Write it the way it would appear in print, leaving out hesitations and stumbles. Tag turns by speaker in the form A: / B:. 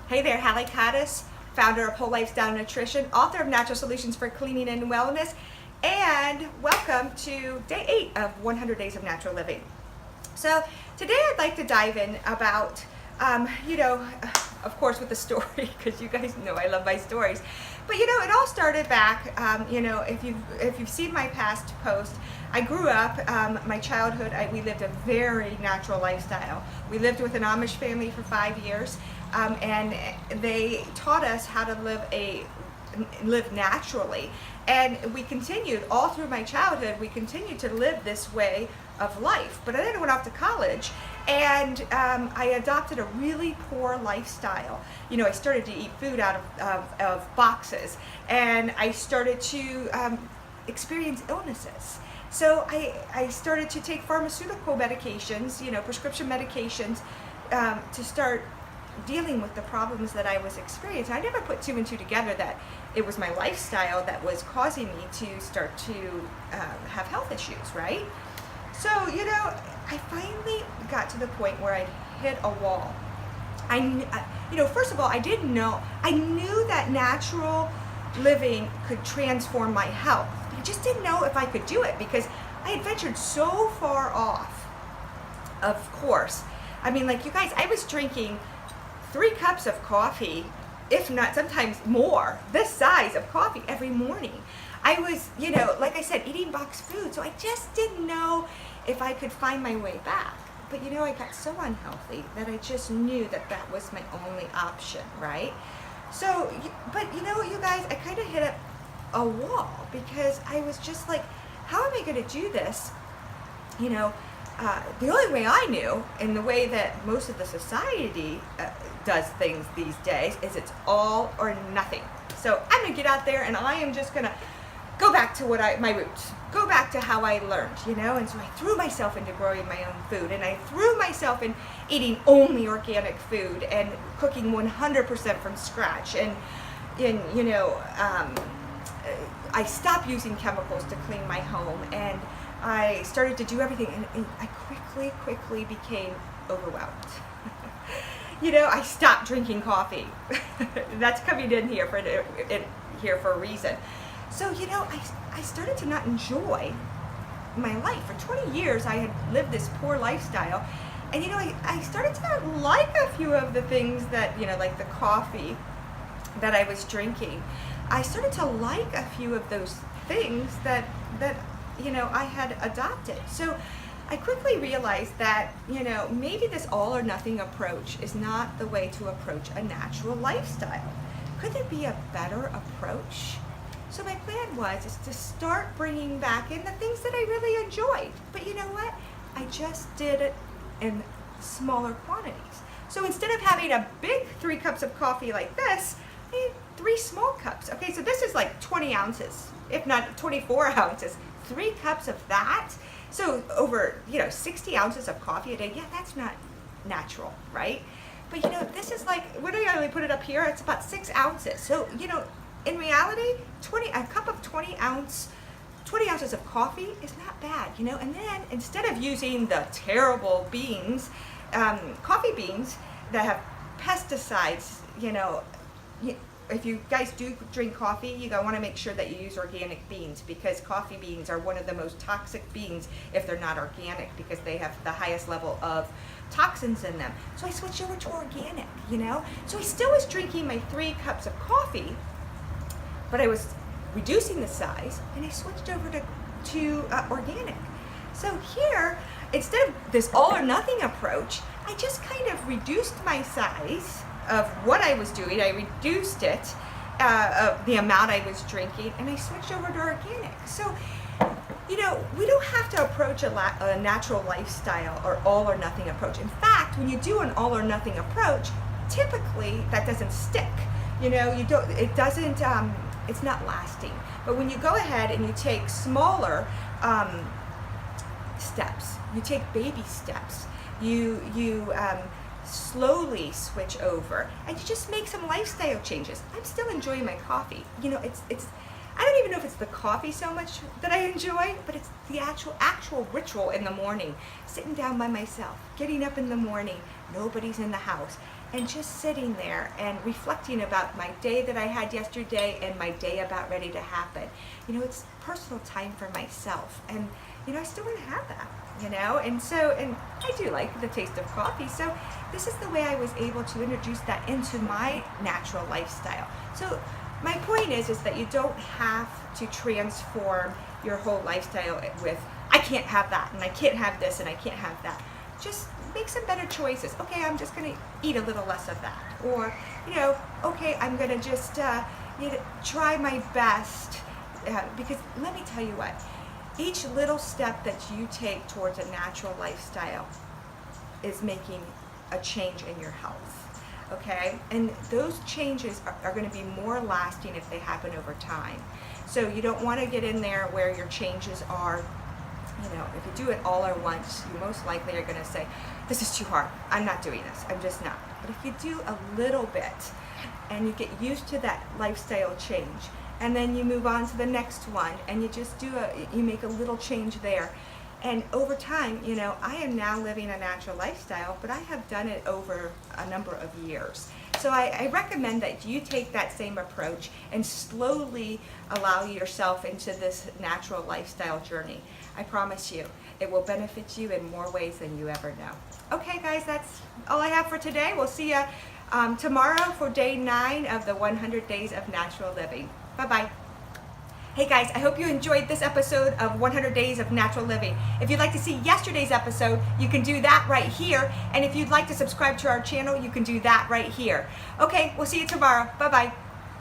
A: Hey there, Hallie Caddis, founder of Whole Lifestyle Nutrition, author of Natural Solutions for Cleaning and Wellness, and welcome to day 8 of 100 Days of Natural Living. So today I'd like to dive in about, of course with the story, because you guys know I love my stories. But it all started back, if you've seen my past post, I grew up, my childhood, we lived a very natural lifestyle. We lived with an Amish family for 5 years, and they taught us how to live naturally. And we continued, all through my childhood, we continued to live this way of life. But then I went off to college, and I adopted a really poor lifestyle. I started to eat food out of boxes, and I started to experience illnesses. So I started to take pharmaceutical medications, prescription medications, to start dealing with the problems that I was experiencing. I never put 2 and 2 together that it was my lifestyle that was causing me to start to have health issues, right? So, I finally got to the point where I hit a wall. First of all, I knew that natural living could transform my health. I just didn't know if I could do it because I had ventured so far off, of course. You guys, I was drinking 3 cups of coffee, if not sometimes more, this size of coffee every morning. I was, like I said, eating boxed food, so I just didn't know if I could find my way back. But I got so unhealthy that I just knew that that was my only option, right? So, but you guys, I kind of hit a wall because I was just like, how am I going to do this? The only way I knew, and the way that most of the society does things these days, is it's all or nothing. So I'm going to get out there and I am just going to go back to my roots, go back to how I learned, and so I threw myself into growing my own food, and I threw myself in eating only organic food and cooking 100% from scratch, and I stopped using chemicals to clean my home, and I started to do everything, and I quickly became overwhelmed. I stopped drinking coffee. That's coming in here for a reason. So, I started to not enjoy my life. For 20 years, I had lived this poor lifestyle, and I started to not like a few of the things that, like the coffee that I was drinking. I started to like a few of those things that I had adopted. So I quickly realized that, maybe this all or nothing approach is not the way to approach a natural lifestyle. Could there be a better approach? So my plan is to start bringing back in the things that I really enjoyed. But you know what? I just did it in smaller quantities. So instead of having a big 3 cups of coffee like this, I had 3 small cups. Okay, so this is like 20 ounces, if not 24 ounces. 3 cups of that. So over, 60 ounces of coffee a day. Yeah, that's not natural, right? But this is like, what do I only put it up here? It's about 6 ounces. So, in reality, a cup of 20 ounces of coffee is not bad, And then instead of using the terrible beans, coffee beans that have pesticides, if you guys do drink coffee, you want to make sure that you use organic beans, because coffee beans are one of the most toxic beans if they're not organic, because they have the highest level of toxins in them. So I switched over to organic, So I still was drinking my 3 cups of coffee, but I was reducing the size, and I switched over to organic. So here, instead of this all or nothing approach, I just kind of reduced my size of what I was doing. I reduced it, the amount I was drinking, and I switched over to organic. So, we don't have to approach a natural lifestyle or all or nothing approach. In fact, when you do an all or nothing approach, typically that doesn't stick. It's not lasting. But when you go ahead and you take smaller steps, you take baby steps, you slowly switch over, and you just make some lifestyle changes. I'm still enjoying my coffee. It's I don't even know if it's the coffee so much that I enjoy, but it's the actual ritual in the morning, sitting down by myself, getting up in the morning, nobody's in the house, and just sitting there and reflecting about my day that I had yesterday and my day about ready to happen. It's personal time for myself, and I still want to have that, and I do like the taste of coffee. So this is the way I was able to introduce that into my natural lifestyle. So my point is that you don't have to transform your whole lifestyle with, I can't have that, and I can't have this, and I can't have that. Just make some better choices. Okay, I'm just going to eat a little less of that. Or, okay, I'm going to just try my best. Because let me tell you what, each little step that you take towards a natural lifestyle is making a change in your health. Okay? And those changes are going to be more lasting if they happen over time. So you don't want to get in there where your changes are, if you do it all at once, you most likely are going to say, this is too hard. I'm not doing this. I'm just not. But if you do a little bit and you get used to that lifestyle change, and then you move on to the next one, and you just you make a little change there. And over time, I am now living a natural lifestyle, but I have done it over a number of years. So I recommend that you take that same approach and slowly allow yourself into this natural lifestyle journey. I promise you, it will benefit you in more ways than you ever know. Okay, guys, that's all I have for today. We'll see you tomorrow for day 9 of the 100 Days of Natural Living. Bye-bye. Hey guys, I hope you enjoyed this episode of 100 Days of Natural Living. If you'd like to see yesterday's episode, you can do that right here. And if you'd like to subscribe to our channel, you can do that right here. Okay, we'll see you tomorrow. Bye-bye.